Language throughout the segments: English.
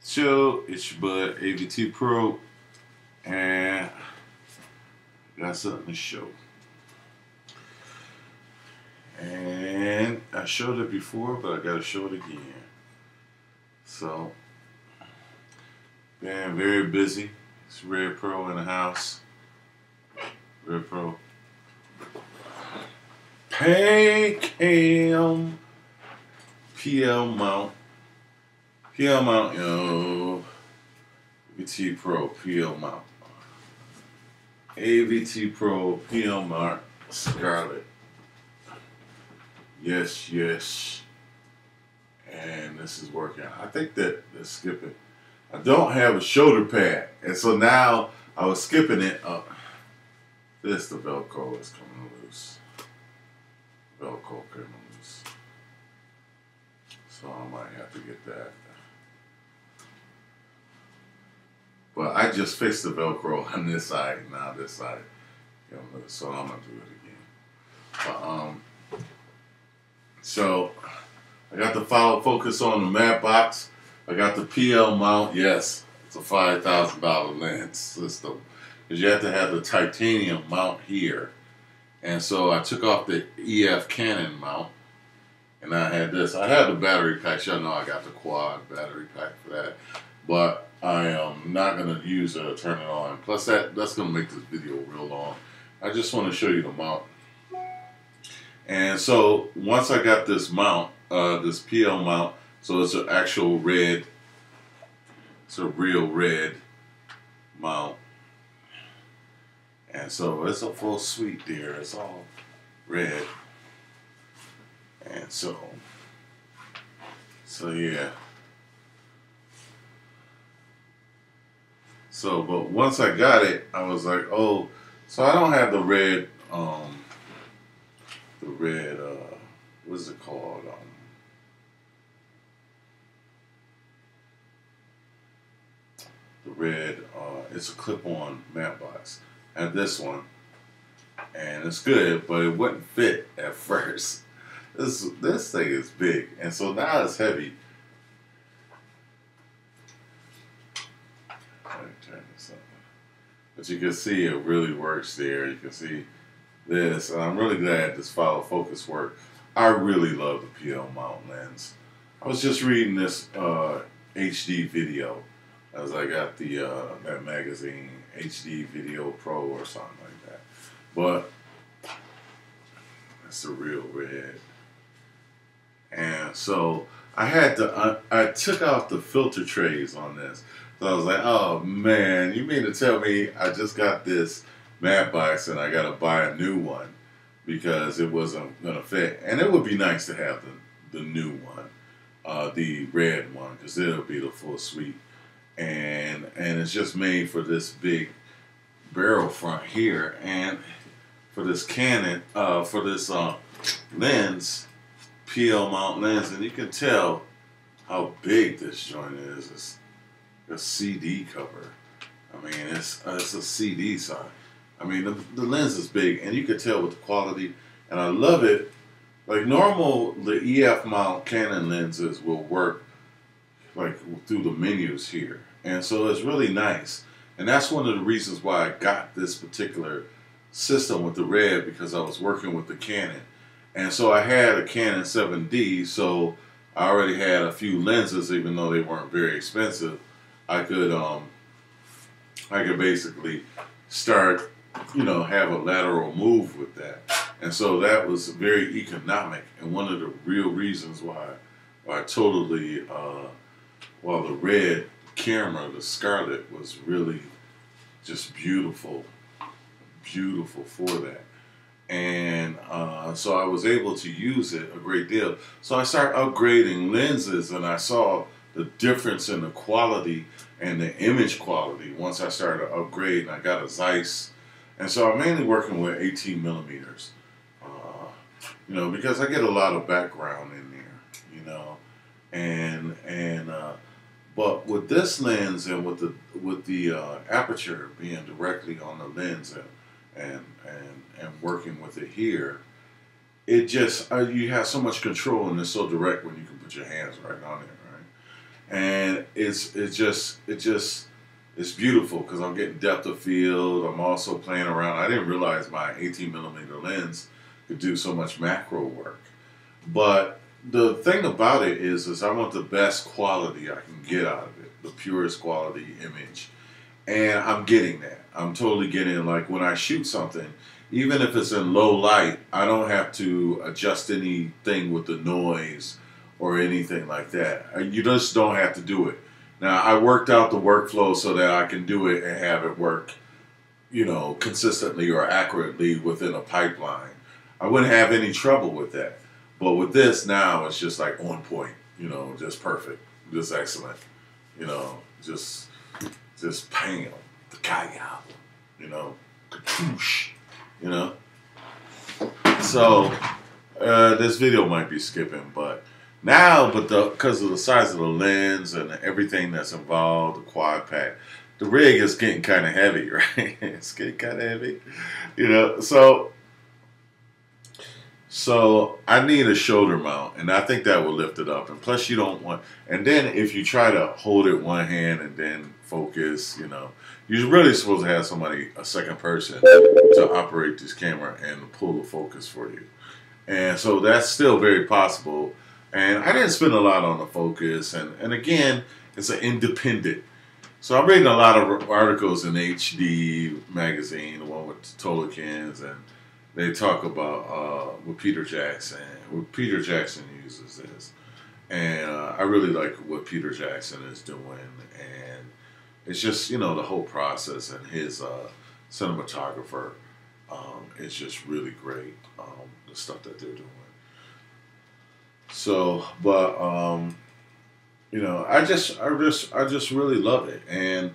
show. It's your bud AVT Pro, and got something to show. And I showed it before, but I gotta show it again. So, been very busy. It's Red Pro in the house. Red Pro. Cam PL mount. PL mount, yo. AVT Pro PL mount. AVT Pro PL mount Scarlet. Yes, yes. And this is working. I think that let's skip it. I don't have a shoulder pad, and so now I was skipping it. The Velcro is coming loose. Velcro coming loose. So I might have to get that. But I just fixed the Velcro on this side. Now this side, so I'm gonna do it again. But, so I got the follow focus on the matte box. I got the PL mount. Yes, it's a $5,000 lens system because you have to have the titanium mount here. And so I took off the EF Canon mount, and I had this. I had the battery pack. Y'all know I got the quad battery pack for that, but I am not going to use it or turn it on. Plus that's going to make this video real long. I just want to show you the mount. And so once I got this mount, this PL mount, so it's an actual red, it's a real red mount. And so it's a full suite there, it's all red. And so yeah. So, but once I got it, I was like, oh, so I don't have the red, what's it called? The red, it's a clip-on matte box. I have this one, and it's good, but it wouldn't fit at first. This thing is big, and so now it's heavy. Let me turn this up. But you can see it really works there. You can see this, and I'm really glad this follow focus worked. I really love the PL mount lens. I was just reading this HD video as I got the that magazine, HD Video Pro or something like that. But that's the real red. And so I had to, I took out the filter trays on this. So I was like, oh man, you mean to tell me I just got this matte box and I got to buy a new one because it wasn't going to fit. And it would be nice to have the new one, the red one, because it'll be the full suite. And it's just made for this big barrel front here, and for this Canon, for this lens, PL mount lens, and you can tell how big this joint is. It's a CD cover. I mean, it's a CD size. I mean, the lens is big, and you can tell with the quality, and I love it. Like normal, the EF mount Canon lenses will work like through the menus here, and so it's really nice. And that's one of the reasons why I got this particular system with the red, because I was working with the Canon. And so I had a Canon 7D, so I already had a few lenses, even though they weren't very expensive. I could basically start, have a lateral move with that. And so that was very economic, and one of the real reasons why I totally, while the red camera, the Scarlet, was really just beautiful for that. And so I was able to use it a great deal. So I started upgrading lenses, and I saw the difference in the quality and the image quality once I started to upgrade, and I got a Zeiss. And so I'm mainly working with 18 millimeters, because I get a lot of background in there, but with this lens and with the aperture being directly on the lens and working with it here, it just you have so much control, and it's so direct when you can put your hands right on it, right? and it's beautiful because I'm getting depth of field. I'm also playing around. I didn't realize my 18mm lens could do so much macro work. But the thing about it is I want the best quality I can get out of it, the purest quality image. And I'm getting that. I'm totally getting, like, when I shoot something, even if it's in low light, I don't have to adjust anything with the noise or anything like that. You just don't have to do it. Now, I worked out the workflow so that I can do it and have it work, consistently or accurately within a pipeline. I wouldn't have any trouble with that. But with this now, it's just like on point, just perfect, just excellent, just bam, the guy out, katoosh, So this video might be skipping, but now, because of the size of the lens and everything that's involved, the quad pack, the rig is getting kind of heavy, right? It's getting kind of heavy, So I need a shoulder mount, and I think that will lift it up. And plus, you don't want. And then if you try to hold it one hand and then focus, you're really supposed to have somebody, a second person, to operate this camera and pull the focus for you. And so that's still very possible. And I didn't spend a lot on the focus. And again, it's an independent. So I'm reading a lot of articles in HD magazine, the one with Tolikins, and they talk about with Peter Jackson. Peter Jackson uses this, and I really like what Peter Jackson is doing, and it's just the whole process, and his cinematographer is just really great. The stuff that they're doing. So, but I just really love it, and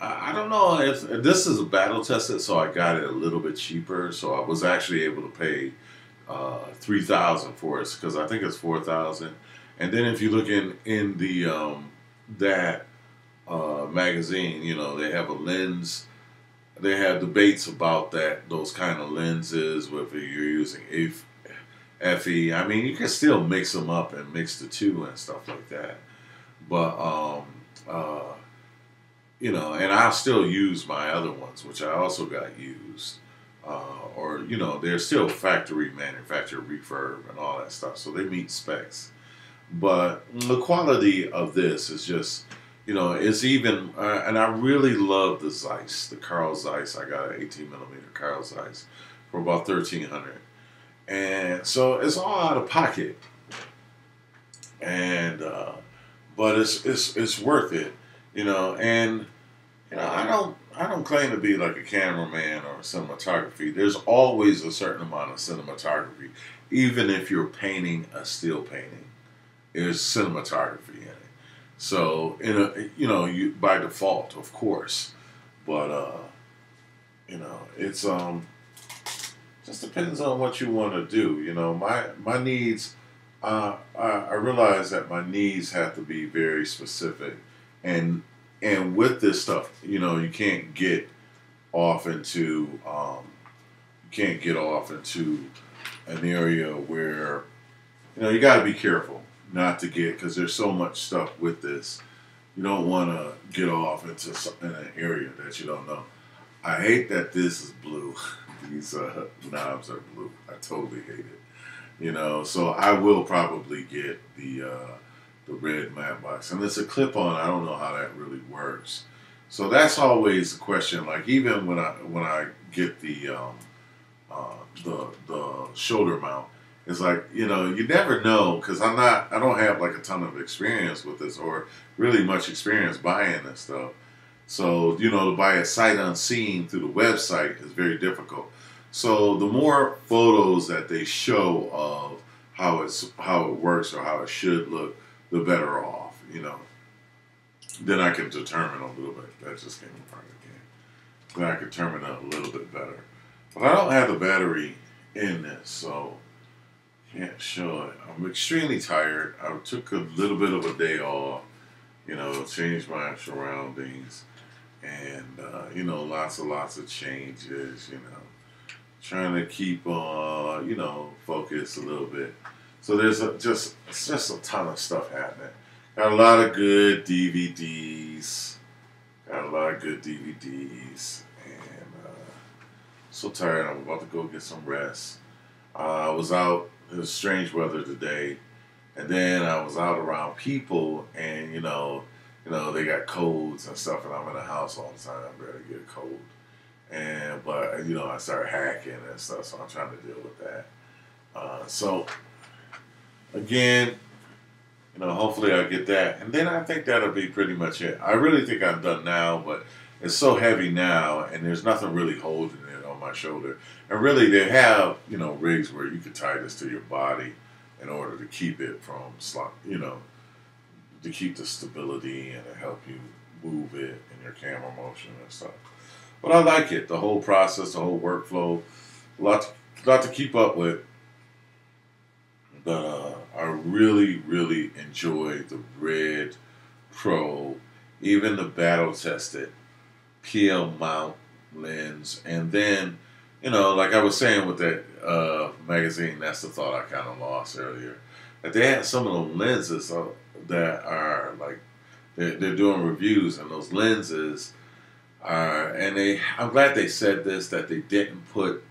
I don't know if this is a battle tested, so I got it a little bit cheaper. So I was actually able to pay $3,000 for it, because I think it's $4,000. And then if you look in the that magazine, they have a lens. They have debates about those kind of lenses, whether you're using FE. I mean, you can still mix them up and mix the two and stuff like that. But and I'll still use my other ones, which I also got used. They're still factory manufactured refurb and all that stuff, so they meet specs. But the quality of this is just, it's even, and I really love the Zeiss, the Carl Zeiss. I got an 18mm Carl Zeiss for about $1,300. And so it's all out of pocket. And, but it's worth it, and I don't claim to be like a cameraman or cinematography. There's always a certain amount of cinematography, even if you're painting a still painting. There's cinematography in it. So you by default, of course, but it's just depends on what you want to do. My needs. I realize that my needs have to be very specific, and with this stuff, you can't get off into an area where you got to be careful not to get, because there's so much stuff with this. You don't want to get off into an area that you don't know. I hate that this is blue. These knobs are blue. I totally hate it. So I will probably get the red matte box, and it's a clip-on. I don't know how that really works. So that's always the question. Like, even when I get the shoulder mount, it's like, you never know, because I don't have like a ton of experience with this, or really much experience buying this stuff. So to buy it sight unseen through the website is very difficult. So the more photos that they show of how it works or how it should look, the better off, Then I can determine a little bit. That just came apart again. Then I can determine it a little bit better. But I don't have the battery in this, so can't show it. I'm extremely tired. I took a little bit of a day off, changed my surroundings, and lots of changes, trying to keep focus a little bit. So there's it's just a ton of stuff happening. Got a lot of good DVDs. Got a lot of good DVDs. And so tired. I'm about to go get some rest. I was out. It was strange weather today. And then I was out around people, and they got colds and stuff, and I'm in the house all the time. I'm ready to get a cold, but I started hacking and stuff, so I'm trying to deal with that. So again, hopefully I'll get that, and then I think that'll be pretty much it. I really think I'm done now, but it's so heavy now, and there's nothing really holding it on my shoulder. And really, they have rigs where you can tie this to your body in order to keep it from to keep the stability and to help you move it in your camera motion and stuff. But I like it, the whole process, the whole workflow. A lot to keep up with. But I really, really enjoy the Red Pro, even the battle tested PL mount lens, and then like I was saying with that magazine, that's the thought I kind of lost earlier. That they had some of those lenses that are like they're doing reviews, and those lenses are, and I'm glad they said this, that they didn't put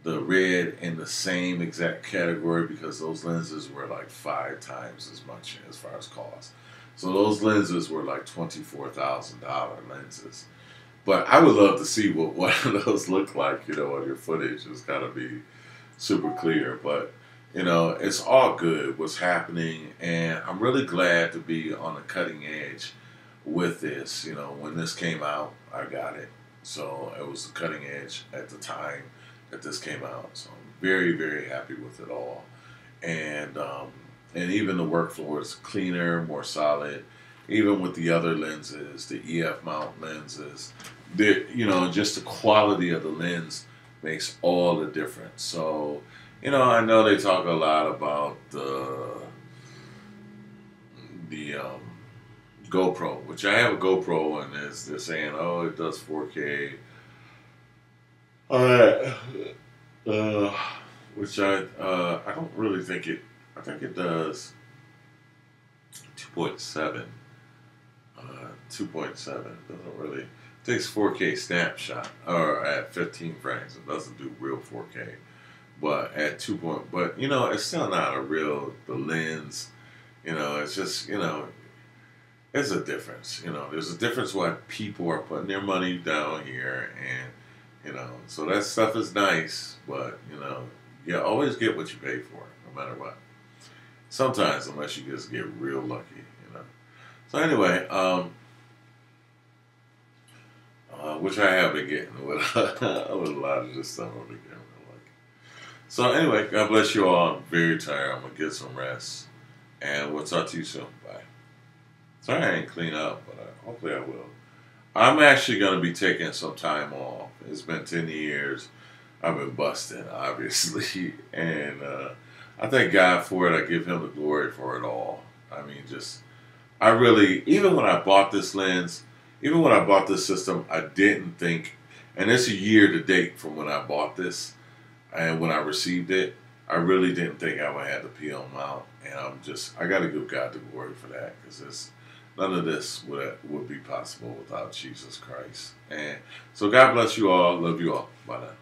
the Red in the same exact category, because those lenses were like 5 times as much as far as cost. So those lenses were like $24,000 lenses. But I would love to see what one of those look like, on your footage. It's got to be super clear. But, it's all good what's happening. And I'm really glad to be on the cutting edge with this. When this came out, I got it. So it was the cutting edge at the time that this came out. So I'm very, very happy with it all. And even the workflow is cleaner, more solid. Even with the other lenses, the EF mount lenses, just the quality of the lens makes all the difference. So, I know they talk a lot about the GoPro, which I have a GoPro, and they're saying, oh, it does 4K. Which I don't really think it. I think it does 2.7. 2.7 doesn't really, it takes 4K snapshot, or at 15 frames. It doesn't do real 4K, but at 2. But it's still not the lens. It's just there's a difference. There's a difference why people are putting their money down here, and so that stuff is nice, but you always get what you pay for, no matter what. Sometimes, unless you just get real lucky. So anyway, which I have been getting with a lot of this stuff I've been getting real lucky. So anyway, God bless you all. I'm very tired. I'm gonna get some rest, and we'll talk to you soon. Bye. Sorry I ain't clean up, but hopefully I will. I'm actually going to be taking some time off. It's been 10 years. I've been busting, obviously. And I thank God for it. I give him the glory for it all. I mean, even when I bought this lens, even when I bought this system, I didn't think, and it's a year to date from when I bought this and when I received it, I really didn't think I would have the PL mount. And I got to give God the glory for that, because none of this would be possible without Jesus Christ. And so God bless you all. Love you all. Bye now.